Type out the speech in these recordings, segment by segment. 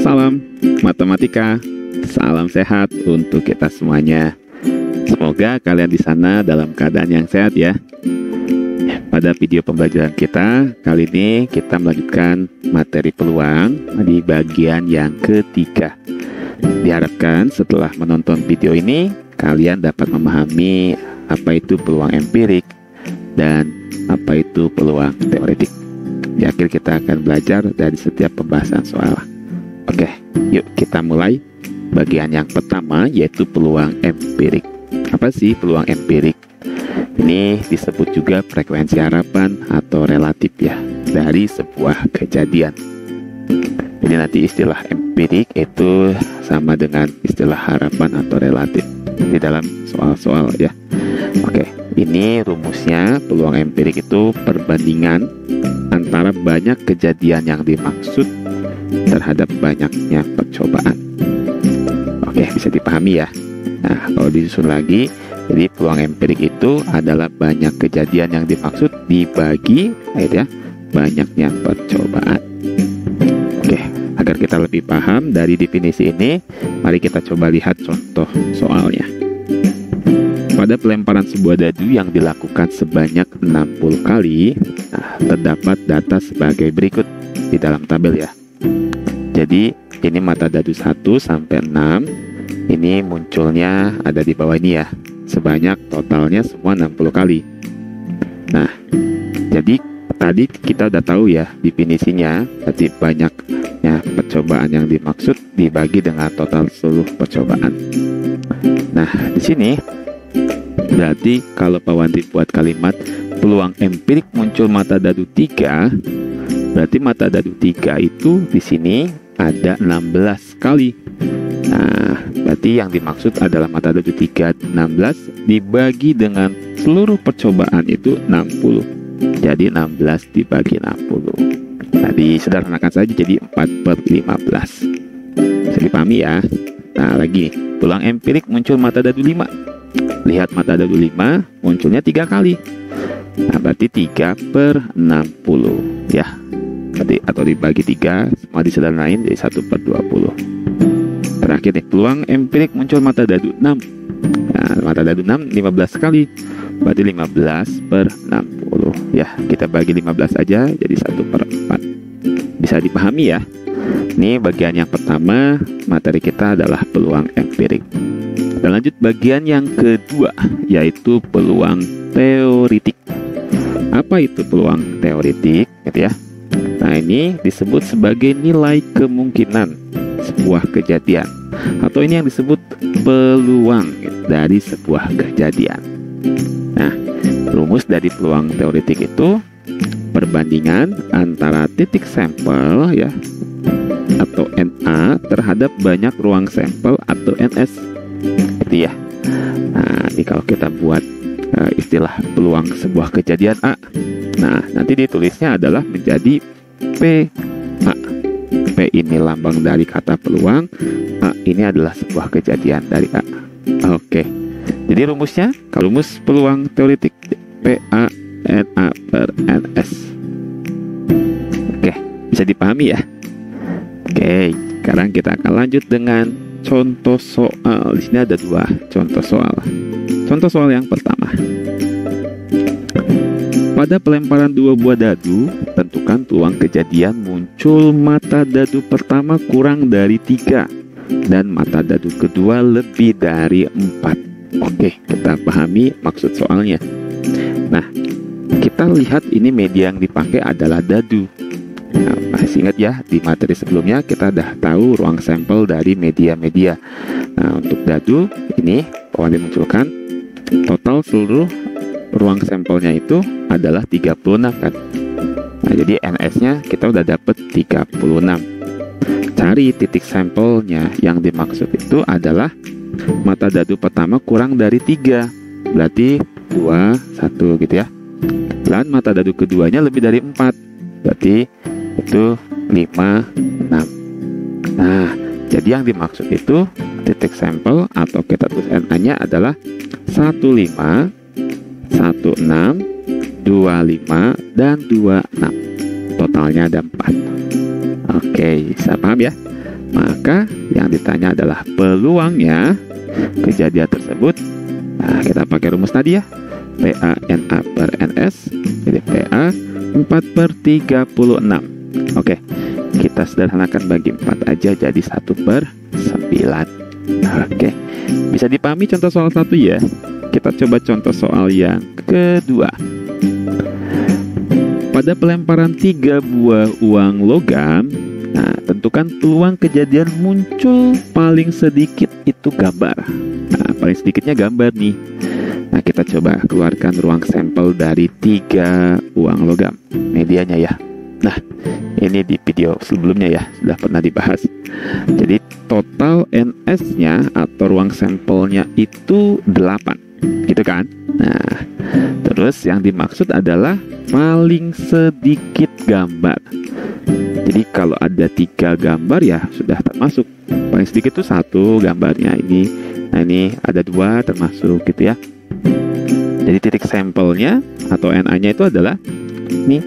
Salam matematika, salam sehat untuk kita semuanya. Semoga kalian di sana dalam keadaan yang sehat ya. Pada video pembelajaran kita kali ini kita melanjutkan materi peluang di bagian yang ketiga. Diharapkan setelah menonton video ini kalian dapat memahami apa itu peluang empirik dan apa itu peluang teoretik. Di akhir kita akan belajar dari setiap pembahasan soal. Oke, yuk kita mulai. Bagian yang pertama yaitu peluang empirik. Apa sih peluang empirik? Ini disebut juga frekuensi harapan atau relatif ya dari sebuah kejadian. Jadi nanti istilah empirik itu sama dengan istilah harapan atau relatif di dalam soal-soal ya. Oke, ini rumusnya peluang empirik itu perbandingan antara banyak kejadian yang dimaksud terhadap banyaknya percobaan. Oke, bisa dipahami ya. Nah, kalau disusun lagi, jadi peluang empirik itu adalah banyak kejadian yang dimaksud dibagi ya banyaknya percobaan. Oke, agar kita lebih paham dari definisi ini, mari kita coba lihat contoh soalnya. Pada pelemparan sebuah dadu yang dilakukan sebanyak 60 kali, terdapat data sebagai berikut di dalam tabel ya. Jadi ini mata dadu 1 sampai 6, ini munculnya ada di bawah ini ya. Sebanyak totalnya semua 60 kali. Nah, jadi tadi kita udah tahu ya definisinya, berarti banyaknya percobaan yang dimaksud dibagi dengan total seluruh percobaan. Nah, di sini berarti kalau Pak Wandi buat kalimat peluang empirik muncul mata dadu 3, berarti mata dadu 3 itu di sini ada 16 kali. Nah, berarti yang dimaksud adalah mata dadu 3 16 dibagi dengan seluruh percobaan itu 60. Jadi 16 dibagi 60. Tadi sederhanakan saja jadi 4/15. Bisa dipahami ya. Nah, lagi peluang empirik muncul mata dadu 5. Lihat mata dadu 5 munculnya 3 kali. Nah, berarti 3/60 ya. Berarti atau dibagi 3 semua disederhanain jadi 1/20. Terakhir nih, peluang empirik muncul mata dadu 6. Nah, mata dadu 6 15 kali. Berarti 15/60 ya. Kita bagi 15 aja jadi 1/4. Bisa dipahami ya. Ini bagian yang pertama, materi kita adalah peluang empirik. Dan lanjut bagian yang kedua, yaitu peluang teoretik. Apa itu peluang teoretik? Gitu ya. Nah, ini disebut sebagai nilai kemungkinan sebuah kejadian, atau ini yang disebut peluang dari sebuah kejadian. Nah, rumus dari peluang teoretik itu perbandingan antara titik sampel ya atau NA terhadap banyak ruang sampel atau NS. Gitu ya. Nah, ini kalau kita buat istilah peluang sebuah kejadian A. Nah, nanti ditulisnya adalah menjadi PA. P ini lambang dari kata peluang, A ini adalah sebuah kejadian dari A. Oke. Jadi rumusnya, kalau rumus peluang teoretik PA NA per NS. Oke, bisa dipahami ya? Oke, sekarang kita akan lanjut dengan contoh soal. Di sini ada 2 contoh soal. Contoh soal yang pertama. Pada pelemparan 2 buah dadu, tentukan peluang kejadian muncul mata dadu pertama kurang dari 3 dan mata dadu kedua lebih dari 4. Oke, kita pahami maksud soalnya. Nah, kita lihat ini media yang dipakai adalah dadu. Nah, masih ingat ya, di materi sebelumnya kita udah tahu ruang sampel dari media-media. Nah, untuk dadu ini Pak Wandi munculkan total seluruh ruang sampelnya itu adalah 36 kan. Nah, jadi NS-nya kita udah dapet 36. Cari titik sampelnya, yang dimaksud itu adalah mata dadu pertama kurang dari 3. Berarti 2, 1 gitu ya. Dan mata dadu keduanya lebih dari 4. Berarti itu 5, 6. Nah, jadi yang dimaksud itu titik sampel atau kita tulis NA-nya adalah 15, 16, 25, dan 26. Totalnya ada 4. Oke, bisa paham ya? Maka yang ditanya adalah peluangnya kejadian tersebut. Nah, kita pakai rumus tadi ya, PA NA per NS. Jadi PA 4/36. Oke, kita sederhanakan bagi 4 aja, jadi 1/9. Oke, bisa dipahami contoh soal 1 ya. Kita coba contoh soal yang kedua. Pada pelemparan 3 buah uang logam, nah, tentukan peluang kejadian muncul paling sedikit itu gambar. Nah, paling sedikitnya gambar nih. Nah, kita coba keluarkan ruang sampel dari 3 uang logam. Medianya ya. Nah, ini di video sebelumnya ya, sudah pernah dibahas. Jadi total NS-nya atau ruang sampelnya itu 8, gitu kan? Nah, terus yang dimaksud adalah paling sedikit gambar. Jadi kalau ada 3 gambar ya sudah termasuk. Paling sedikit itu 1 gambarnya ini. Nah, ini ada 2 termasuk gitu ya. Jadi titik sampelnya atau NA-nya itu adalah nih,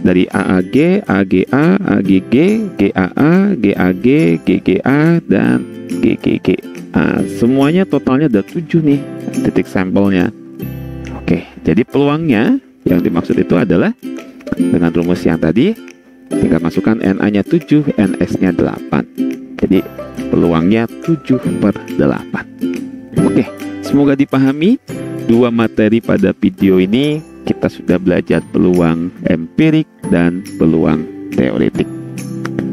dari AAG, AGA, AGG, GAA, GAG, GGA, dan GGG. Nah, semuanya totalnya ada 7 nih titik sampelnya. Oke, jadi peluangnya yang dimaksud itu adalah dengan rumus yang tadi, tinggal masukkan NA-nya 7, NS-nya 8. Jadi peluangnya 7/8. Oke, semoga dipahami. 2 materi pada video ini kita sudah belajar peluang empirik dan peluang teoretik.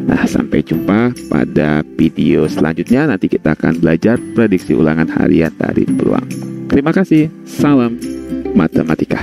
Nah, sampai jumpa pada video selanjutnya. Nanti kita akan belajar prediksi ulangan harian dari peluang. Terima kasih. Salam matematika.